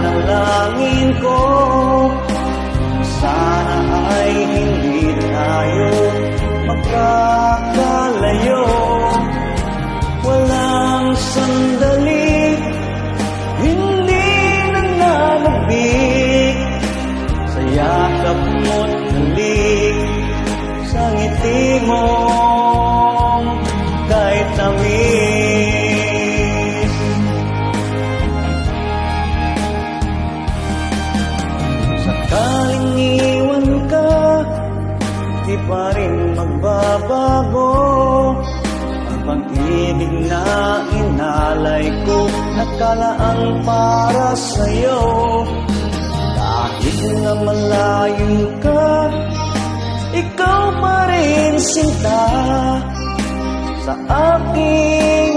Panalangin ko, sana ay hindi tayo magkakalayo. Walang sandali, hindi nananabik sa yakap mo't halik, sa ngiti mong kahit tamis. Sakaling iwan ka, di pa rin magbabago ang pag-ibig na inalay ko, nakalaan para sa'yo. Kahit na malayo ka, ikaw pa rin sinta sa aking